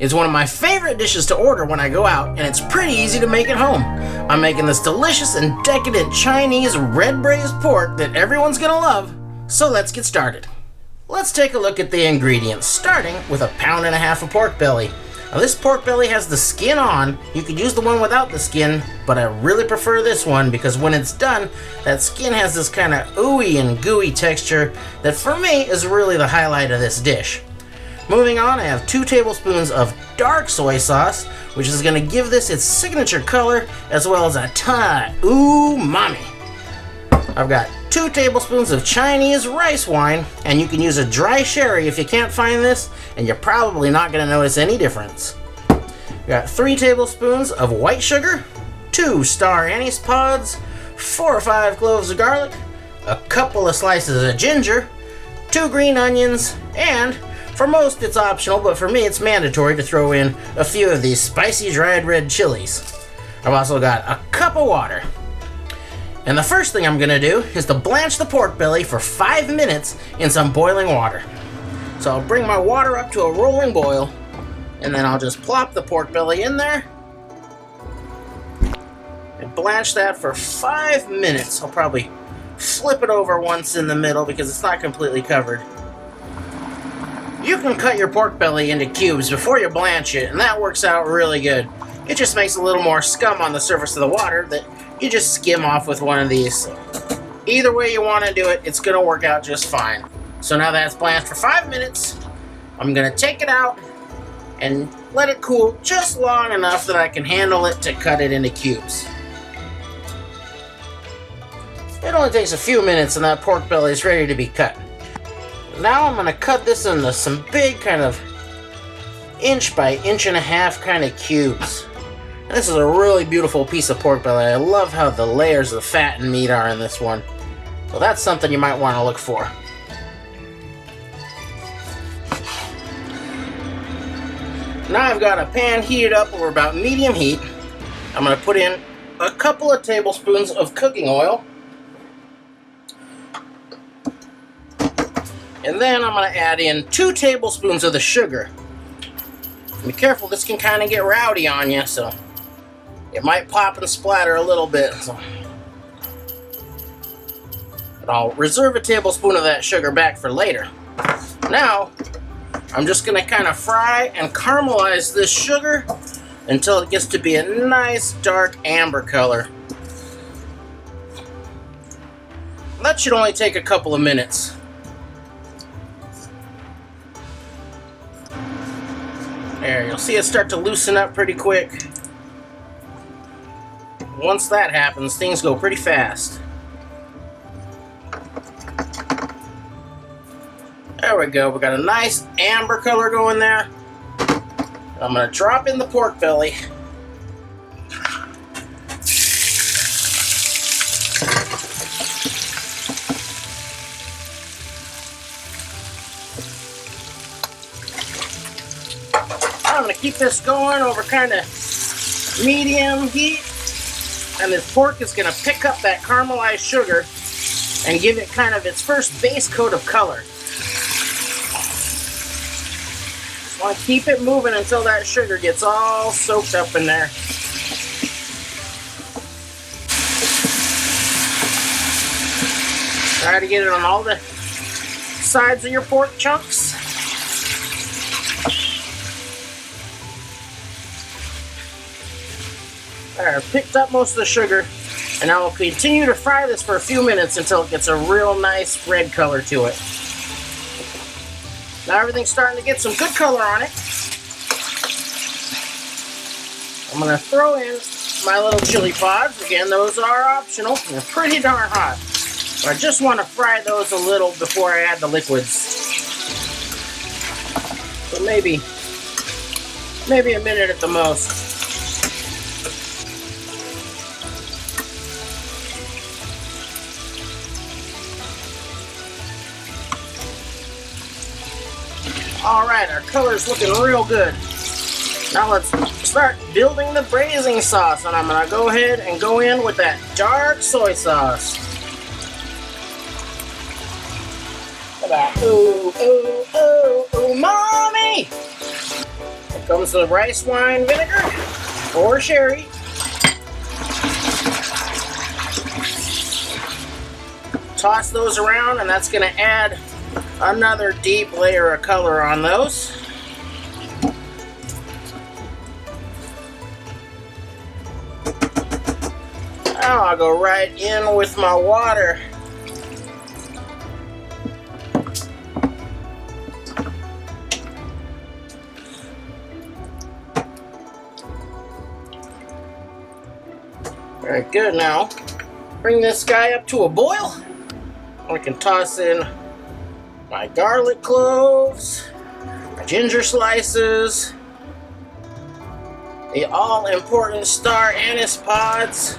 It's one of my favorite dishes to order when I go out, and it's pretty easy to make at home. I'm making this delicious and decadent Chinese red braised pork that everyone's gonna love, so let's get started. Let's take a look at the ingredients, starting with 1.5 pounds of pork belly. Now this pork belly has the skin on. You could use the one without the skin, but I really prefer this one because when it's done, that skin has this kind of ooey and gooey texture that for me is really the highlight of this dish. Moving on, I have 2 tablespoons of dark soy sauce, which is going to give this its signature color, as well as a ton of umami. I've got 2 tablespoons of Chinese rice wine, and you can use a dry sherry if you can't find this, and you're probably not going to notice any difference. Got 3 tablespoons of white sugar, 2 star anise pods, 4 or 5 cloves of garlic, a couple of slices of ginger, 2 green onions, and for most it's optional, but for me it's mandatory to throw in a few of these spicy dried red chilies. I've also got a cup of water. And the first thing I'm going to do is to blanch the pork belly for 5 minutes in some boiling water. So I'll bring my water up to a rolling boil, and then I'll just plop the pork belly in there and blanch that for 5 minutes. I'll probably flip it over once in the middle because it's not completely covered. You can cut your pork belly into cubes before you blanch it, and that works out really good. It just makes a little more scum on the surface of the water that you just skim off with one of these. Either way you want to do it, it's going to work out just fine. So now that it's blanched for 5 minutes, I'm going to take it out and let it cool just long enough that I can handle it to cut it into cubes. It only takes a few minutes and that pork belly is ready to be cut. Now I'm going to cut this into some big kind of 1 by 1.5 inch kind of cubes. And this is a really beautiful piece of pork belly. I love how the layers of fat and meat are in this one. So that's something you might want to look for. Now I've got a pan heated up over about medium heat. I'm going to put in a couple of tablespoons of cooking oil. And then I'm going to add in 2 tablespoons of the sugar. Be careful, this can kind of get rowdy on you, so it might pop and splatter a little bit. But I'll reserve a tablespoon of that sugar back for later. Now, I'm just going to kind of fry and caramelize this sugar until it gets to be a nice dark amber color. That should only take a couple of minutes. There, you'll see it start to loosen up pretty quick. Once that happens, things go pretty fast. There we go, we got a nice amber color going there. I'm going to drop in the pork belly. I'm going to keep this going over kind of medium heat, and this pork is going to pick up that caramelized sugar and give it kind of its first base coat of color. Just want to keep it moving until that sugar gets all soaked up in there. Try to get it on all the sides of your pork chunks. I've picked up most of the sugar, and I will continue to fry this for a few minutes until it gets a real nice red color to it. Now everything's starting to get some good color on it. I'm going to throw in my little chili pods. Again, those are optional. They're pretty darn hot. But I just want to fry those a little before I add the liquids. So maybe a minute at the most. Alright, our color's looking real good. Now let's start building the braising sauce, and I'm going to go ahead and go in with that dark soy sauce. Look at that. Ooh, ooh, ooh, umami! Comes the rice wine vinegar or sherry. Toss those around, and that's going to add another deep layer of color on those. Now I'll go right in with my water. Very good. Now bring this guy up to a boil. I can toss in my garlic cloves, my ginger slices, the all-important star anise pods,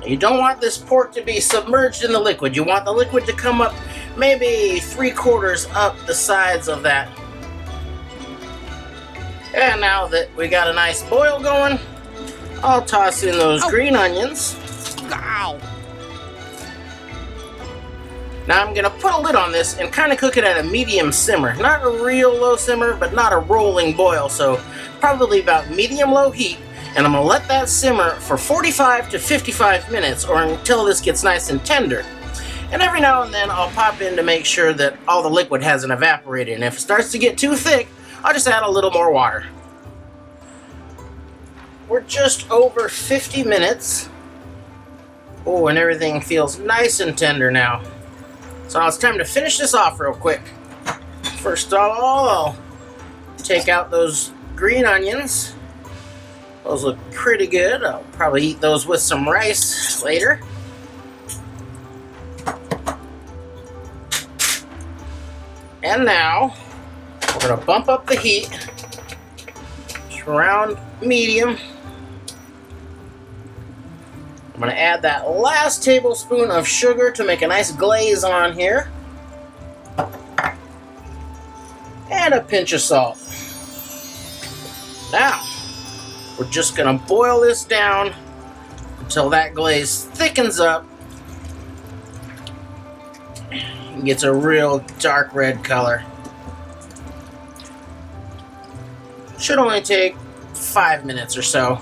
you don't want this pork to be submerged in the liquid. You want the liquid to come up maybe 3/4 up the sides of that. And now that we got a nice boil going, I'll toss in those green onions. Ow. Now I'm going to put a lid on this and kind of cook it at a medium simmer. Not a real low simmer, but not a rolling boil, so probably about medium-low heat. And I'm going to let that simmer for 45 to 55 minutes or until this gets nice and tender. And every now and then I'll pop in to make sure that all the liquid hasn't evaporated. And if it starts to get too thick, I'll just add a little more water. We're just over 50 minutes. Oh, and everything feels nice and tender now. So now it's time to finish this off real quick. First of all, I'll take out those green onions. Those look pretty good. I'll probably eat those with some rice later. And now, we're going to bump up the heat to around medium. I'm going to add that last tablespoon of sugar to make a nice glaze on here. And a pinch of salt. Now, we're just going to boil this down until that glaze thickens up and gets a real dark red color. Should only take 5 minutes or so.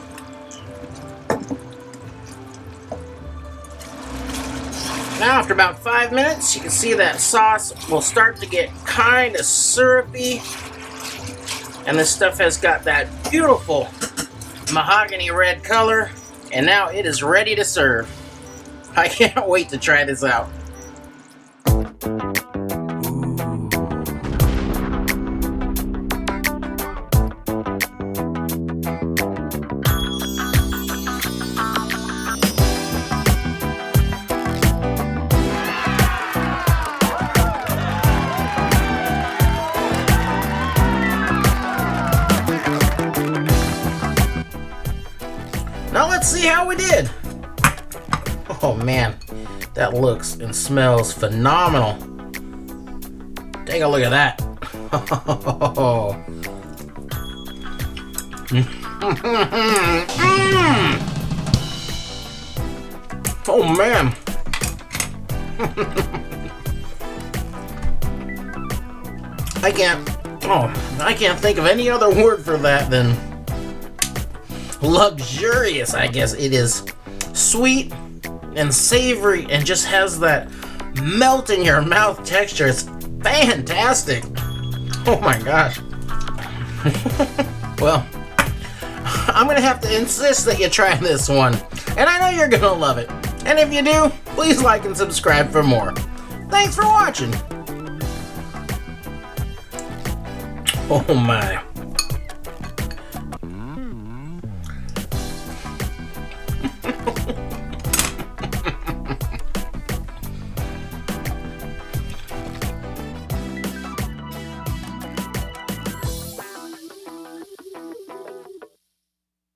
Now after about 5 minutes, you can see that sauce will start to get kind of syrupy. And this stuff has got that beautiful mahogany red color. And now it is ready to serve. I can't wait to try this out. Now let's see how we did. Oh man, that looks and smells phenomenal. Take a look at that. Oh man. I can't think of any other word for that than luxurious. I guess it is sweet and savory and just has that melt in your mouth texture. It's fantastic. Oh my gosh. Well, I'm gonna have to insist that you try this one, and I know you're gonna love it. And if you do, please like and subscribe for more. Thanks for watching. Oh my.